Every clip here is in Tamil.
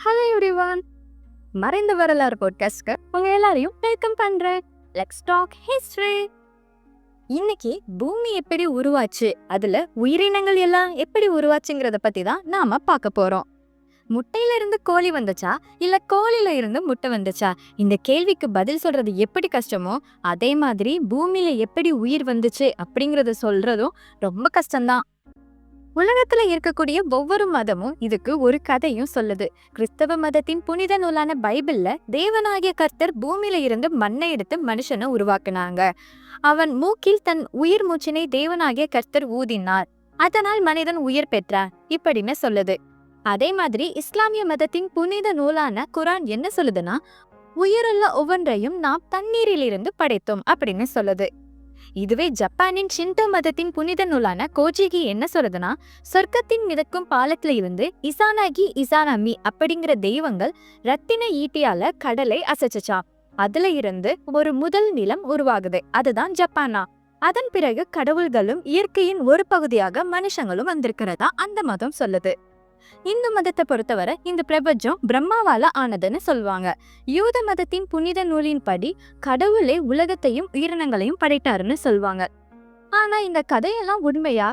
ஹலோ எவ்ரிவான், மறைந்த வரலாறு பாட்காஸ்ட்க்கு உங்க எல்லாரையும் வெல்கம் பண்றேன். Let's talk history. இன்னைக்கு பூமி எப்படி உருவாச்சு, அதுல உயிரினங்கள் எல்லாம் எப்படி உருவாச்சுங்கிறத பத்தி தான் நாம பார்க்க போறோம். முட்டையில இருந்து கோழி வந்துச்சா இல்ல கோழில இருந்து முட்டை வந்துச்சா? இந்த கேள்விக்கு பதில் சொல்றது எப்படி கஷ்டமோ அதே மாதிரி பூமியில எப்படி உயிர் வந்துச்சு அப்படிங்கறத சொல்றதும் ரொம்ப கஷ்டம்தான். உலகத்துல இருக்கக்கூடிய ஒவ்வொரு மதமும் இதுக்கு ஒரு கதையும் சொல்லுது. கிறிஸ்தவ மதத்தின் புனித நூலான பைபிள்ல தேவனாகிய கர்த்தர் பூமியில இருந்து மண்ணை எடுத்து மனுஷனை உருவாக்குனாங்க. அவன் மூக்கில் தன் உயிர் மூச்சினை தேவனாகிய கர்த்தர் ஊதினார், அதனால் மனிதன் உயிர் பெற்றான் இப்படின்னு சொல்லுது. அதே மாதிரி இஸ்லாமிய மதத்தின் புனித நூலான குரான் என்ன சொல்லுதுன்னா, உயிருள்ள ஒவ்வொன்றையும் நாம் தண்ணீரில் இருந்து படைத்தோம் அப்படின்னு சொல்லுது. இதுவே ஜப்பானின் ஷின்டோ மதத்தின் புனித நூலான கோஜிகி என்ன சொல்றதுன்னா, சொர்க்கத்தின் மிதக்கும் பாலத்துல இருந்து இசானாகி இசானாமி அப்படிங்கிற தெய்வங்கள் ரத்தின ஈட்டியால கடலை அசைச்சா, அதுல இருந்து ஒரு முதல் நிலம் உருவாகுது, அதுதான் ஜப்பானா. அதன் பிறகு கடவுள்களும் இயற்கையின் ஒரு பகுதியாக மனுஷங்களும் வந்திருக்கிறதா அந்த மதம் சொல்லுது. இந்து மதத்தை பொறுத்தவரை இந்த பிரபஞ்சம் பிரம்மாவால ஆனதுன்னு சொல்லுவாங்க. யூத மதத்தின் புனித நூலின் படி கடவுளே உலகத்தையும் உயிரினங்களையும் படைத்தாருன்னு சொல்லுவாங்க. ஆனா இந்த கதையெல்லாம் உண்மையா?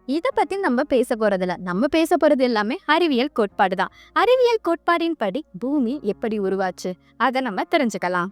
இத பத்தி நம்ம பேச போறதில்ல. நம்ம பேச போறது எல்லாமே அறிவியல் கோட்பாடு தான். அறிவியல் கோட்பாடின் படி பூமி எப்படி உருவாச்சு அதை நம்ம தெரிஞ்சுக்கலாம்.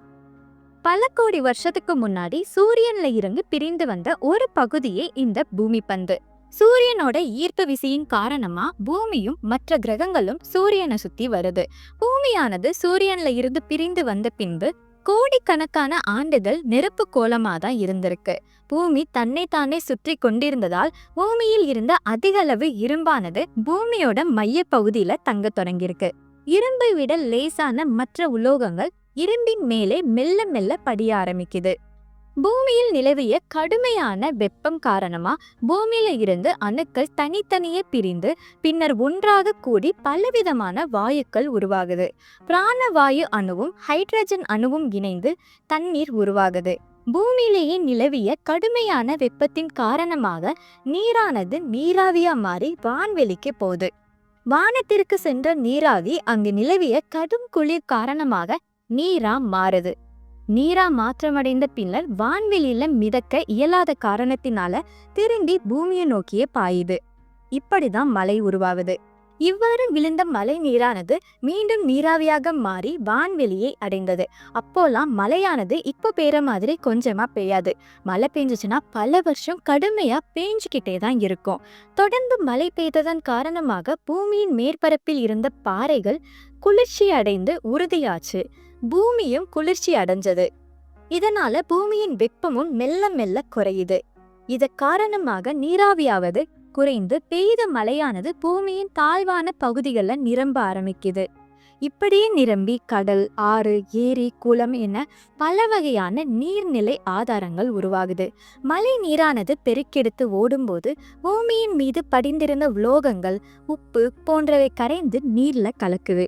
பல கோடி வருஷத்துக்கு முன்னாடி சூரியன்ல இருந்து பிரிந்து வந்த ஒரு பகுதியே இந்த பூமி பந்து. சூரியனோட ஈர்ப்பு விசையின் காரணமா பூமியும் மற்ற கிரகங்களும் சூரியனை சுத்தி வருது. பூமியானது சூரியன்ல இருந்து பிரிந்து வந்த பின்பு கோடிக்கணக்கான ஆண்டுகள் நெருப்பு கோலமா தான் இருந்திருக்கு. பூமி தன்னை தானே சுற்றி கொண்டிருந்ததால் பூமியில் இருந்த அதிக அளவு இரும்பானது பூமியோட மைய பகுதியில தங்க தொடங்கியிருக்கு. இரும்பை விட லேசான மற்ற உலோகங்கள் இரும்பின் மேலே மெல்ல மெல்ல படிய ஆரம்பிக்குது. பூமியில் நிலவிய கடுமையான வெப்பம் காரணமா பூமியில இருந்து அணுக்கள் தனித்தனியே பிரிந்து பின்னர் ஒன்றாக கூடி பலவிதமான வாயுக்கள் உருவாகுது. பிராணவாயு அணுவும் ஹைட்ரஜன் அணுவும் இணைந்து தண்ணீர் உருவாகுது. பூமியிலேயே நிலவிய கடுமையான வெப்பத்தின் காரணமாக நீரானது நீராவியா மாறி வான்வெளிக்கு போகுது. வானத்திற்கு சென்ற நீராவி அங்கு நிலவிய கடும் குளிர் காரணமாக நீரா மாறுது. நீரா மாற்றமடைந்த பின்னர் வான்வெளியில மிதக்க இயலாத காரணத்தினால திரும்பி பூமியை நோக்கியே பாயுது. இப்படிதான் மழை உருவாகுது. இவ்வாறு விழுந்த மழை நீரானது மீண்டும் நீராவியாக மாறி வான்வெளியை அடைந்தது. அப்போலாம் மழையானது இப்போ பெய்யற மாதிரி கொஞ்சமா பெய்யாது. மழை பெஞ்சிச்சுன்னா பல வருஷம் கடுமையா பெஞ்சுக்கிட்டே தான் இருக்கும். தொடர்ந்து மழை பெய்ததன் காரணமாக பூமியின் மேற்பரப்பில் இருந்த பாறைகள் குளிர்ச்சி அடைந்து உறுதியாச்சு. பூமியும் குளிர்ச்சி அடைஞ்சது. இதனால பூமியின் வெப்பமும் மெல்ல மெல்ல குறையுது. இத காரணமாக நீராவியாவது குறைந்து பெய்த மழையானது பூமியின் தாழ்வான பகுதிகளில் நிரம்ப ஆரம்பிக்குது. இப்படியே நிரம்பி கடல், ஆறு, ஏரி, குளம் என பல வகையான நீர்நிலை ஆதாரங்கள் உருவாகுது. மழை நீரானது பெருக்கெடுத்து ஓடும்போது பூமியின் மீது படிந்திருந்த உலோகங்கள், உப்பு போன்றவை கரைந்து நீர்ல கலக்குது.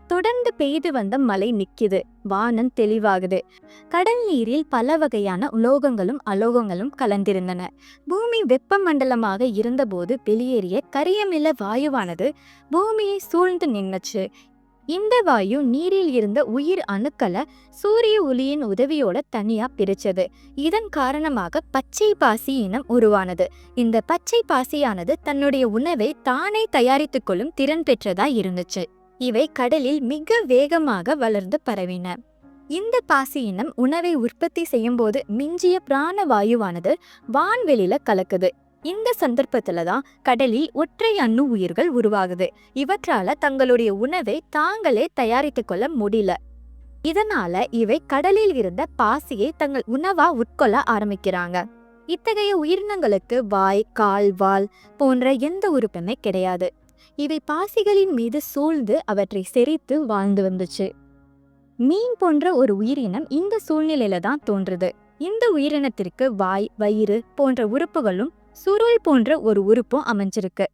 தொடர்ந்து பெய்து வந்த மழை நிக்குது. வானம் தெளிவாகுது. கடல் நீரில் பல வகையான உலோகங்களும் அலோகங்களும் கலந்திருந்தன. பூமி வெப்பமண்டலமாக இருந்தபோது வெளியேறிய கரியமில வாயுவானது பூமியை சூழ்ந்து நின்னுச்சு. இந்த வாயு நீரில் இருந்த உயிர் அணுக்களை சூரிய ஒளியின் உதவியோட தனியா பிரிச்சது. இதன் காரணமாக பச்சை பாசி இனம் உருவானது. இந்த பச்சை பாசியானது தன்னுடைய உணவை தானே தயாரித்துக் கொள்ளும் திறன் பெற்றதா இருந்துச்சு. இவை கடலில் மிக வேகமாக வளர்ந்து பரவின. இந்த பாசி இனம் உணவை உற்பத்தி செய்யும் போது மிஞ்சிய பிராண வாயுவானது வான்வெளியில கலக்குது. இந்த சந்தர்ப்பத்துலதான் கடலில் ஒற்றை அணு உயிர்கள் உருவாகுது. இவற்றால தங்களுடைய உணவை தாங்களே தயாரித்து கொள்ள முடியல. இதனால இவை கடலில் இருந்த பாசியை தங்கள் உணவா உட்கொள்ள ஆரம்பிக்கிறாங்க. இத்தகைய உயிரினங்களுக்கு வாய், கால், வால் போன்ற எந்த உறுப்புமே கிடையாது. இவை பாசிகளின் மீது சூழ்ந்து அவற்றை செரித்து வாழ்ந்து வந்துச்சு. மீன் போன்ற ஒரு உயிரினம் இந்த சூழ்நிலையில தான் தோன்றுது. இந்த உயிரினத்திற்கு வாய், வயிறு போன்ற உறுப்புகளும் சுருள் போன்ற ஒரு உறுப்பும் அமைஞ்சிருக்கு.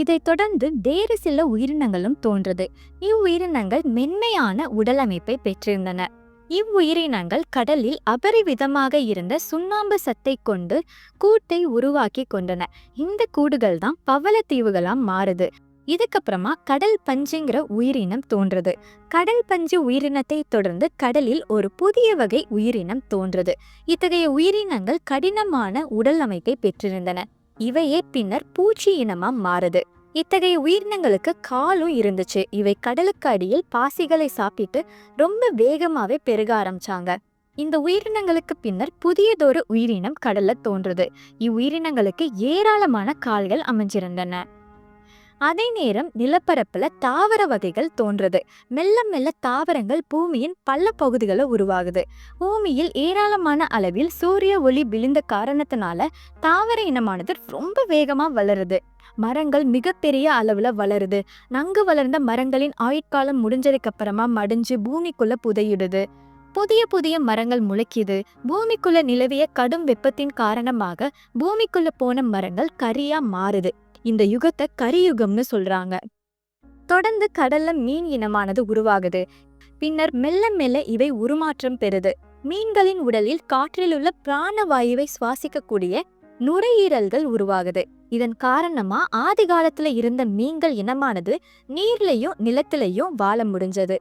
இதை தொடர்ந்து வேறு சில உயிரினங்களும் தோன்றுது. இவ்வுயிரினங்கள் மென்மையான உடல் அமைப்பை பெற்றிருந்தன. இவ்வுயிரினங்கள் கடலில் அபரிவிதமாக இருந்த சுண்ணாம்பு சத்தை கொண்டு கூட்டை உருவாக்கி கொண்டன. இந்த கூடுகள் தான் பவளத்தீவுகளா மாறுது. இதுக்கப்புறமா கடல் பஞ்சுங்கிற உயிரினம் தோன்றது. கடல் பஞ்சு உயிரினத்தை தொடர்ந்து கடலில் ஒரு புதிய வகை உயிரினம் தோன்றது. இத்தகைய உயிரினங்கள் கடினமான உடல் அமைப்பை பெற்றிருந்தன. இவையே பின்னர் பூச்சி இனமா மாறுது. இத்தகைய உயிரினங்களுக்கு காலும் இருந்துச்சு. இவை கடலுக்கு அடியில் பாசிகளை சாப்பிட்டு ரொம்ப வேகமாவே பெருக ஆரம்பிச்சாங்க. இந்த உயிரினங்களுக்கு பின்னர் புதியதொரு உயிரினம் கடல்ல தோன்றுது. இவ்வுயிரினங்களுக்கு ஏராளமான கால்கள் அமைஞ்சிருந்தன. அதே நேரம் நிலப்பரப்புல தாவர வகைகள் தோன்றுது. மெல்ல மெல்ல தாவரங்கள் பூமியின் பல பகுதிகளை உருவாகுது. பூமியில் ஏராளமான அளவில் சூரிய ஒளி விழுந்த காரணத்தினால தாவர இனமானது ரொம்ப வேகமா வளருது. மரங்கள் மிகப்பெரிய அளவுல வளருது. நன்கு வளர்ந்த மரங்களின் ஆயுட்காலம் முடிஞ்சதுக்கு அப்புறமா மடிஞ்சு பூமிக்குள்ள புதையிடுது. புதிய புதிய மரங்கள் முளைக்குது. பூமிக்குள்ள நிலவிய கடும் வெப்பத்தின் காரணமாக பூமிக்குள்ள போன மரங்கள் கரியா மாறுது. இந்த யுகத்தை கரியுகம்னு சொல்றாங்க. தொடர்ந்து கடல்ல மீன் இனமானது உருவாகுது. பின்னர் மெல்ல மெல்ல இவை உருமாற்றம் பெறுது. மீன்களின் உடலில் காற்றில் உள்ள பிராணவாயுவை சுவாசிக்கக்கூடிய நுரையீரல்கள் உருவாகுது. இதன் காரணமா ஆதி காலத்துல இருந்த மீன்கள் இனமானது நீர்லையும் நிலத்திலையும் வாழ முடிஞ்சது.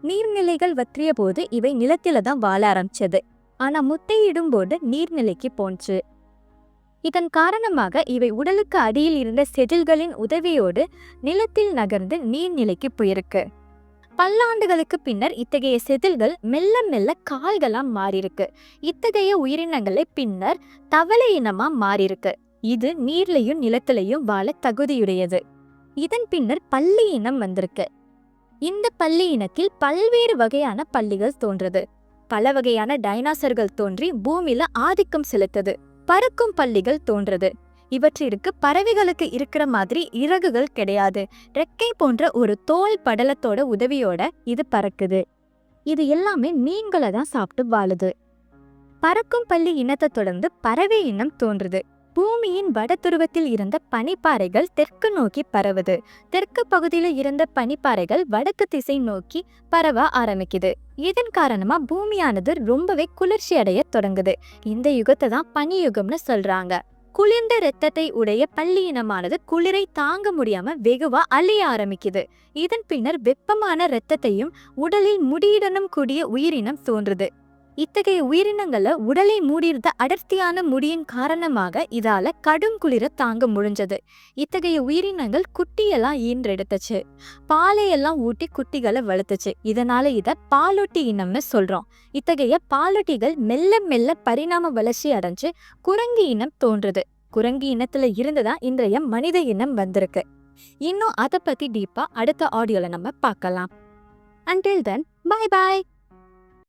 நீர்நிலைகள் வற்றிய போது இவை நிலத்தில தான் வாழ ஆரம்பிச்சது. ஆனா முட்டையிடும் போது நீர்நிலைக்கு போச்சு. இதன் காரணமாக இவை உடலுக்கு அடியில் இருந்த செதில்களின் உதவியோடு நிலத்தில் நகர்ந்து நீர்நிலைக்கு போயிருக்கு. பல்லாண்டுகளுக்கு பின்னர் இத்தகைய செதில்கள் மெல்ல மெல்ல கால்களா மாறியிருக்கு. இத்தகைய உயிரினங்களை பின்னர் தவளை இனமா மாறியிருக்கு. இது நீர்லையும் நிலத்திலையும் வாழ தகுதியுடையது. இதன் பின்னர் பல்லி இனம் வந்திருக்கு. இந்த பல்லி இனத்தில் பல்வேறு வகையான பல்லிகள் தோன்றது. பல வகையான டைனாசர்கள் தோன்றி பூமியில ஆதிக்கம் செலுத்தது. பறக்கும் பல்லிகள் தோன்றது. இவற்றிற்கு பறவைகளுக்கு இருக்கிற மாதிரி இறகுகள் கிடையாது. ரெக்கை போன்ற ஒரு தோல் படலத்தோட உதவியோட இது பறக்குது. இது எல்லாமே மீன்களை தான் சாப்பிட்டு வாழுது. பறக்கும் பல்லி இனத்தை தொடர்ந்து பறவை இனம் தோன்றுது. பூமியின் வடதுருவத்தில் இருந்த பனிப்பாறைகள் தெற்கு நோக்கி பரவுது. தெற்கு பகுதியில இருந்த பனிப்பாறைகள் வடக்கு திசை நோக்கி பரவ ஆரம்பிக்குது. இதன் காரணமா பூமியானது ரொம்பவே குளிர்ச்சி அடைய தொடங்குது. இந்த யுகத்தை தான் பனி யுகம்னு சொல்றாங்க. குளிர்ந்த இரத்தத்தை உடைய பல்லி இனமானது குளிரை தாங்க முடியாம வெகுவா அழிய ஆரம்பிக்குது. இதன் பின்னர் வெப்பமான இரத்தத்தையும் உடலில் முடியுடனும் கூடிய உயிரினம் தோன்றுது. இத்தகைய உயிரினங்கள்ல உடலை மூடியிருந்த அடர்த்தியான முடியின் காரணமாக இதால கடும் குளிர தாங்க முடிஞ்சது. இத்தகைய உயிரினங்கள் குட்டியெல்லாம் ஈன்றெடுத்துச்சு. பாலையெல்லாம் ஊட்டி குட்டிகளை வளர்த்துச்சு. இதனால இத பாலூட்டி இனம்னு சொல்றோம். இத்தகைய பாலூட்டிகள் மெல்ல மெல்ல பரிணாம வளர்ச்சி அடைஞ்சு குரங்கு இனம் தோன்றுது. குரங்கு இனத்துல இருந்துதான் இன்றைய மனித இனம் வந்திருக்கு. இன்னும் அதை பத்தி டீப்பா அடுத்த ஆடியோல நம்ம பார்க்கலாம். Until then, bye bye.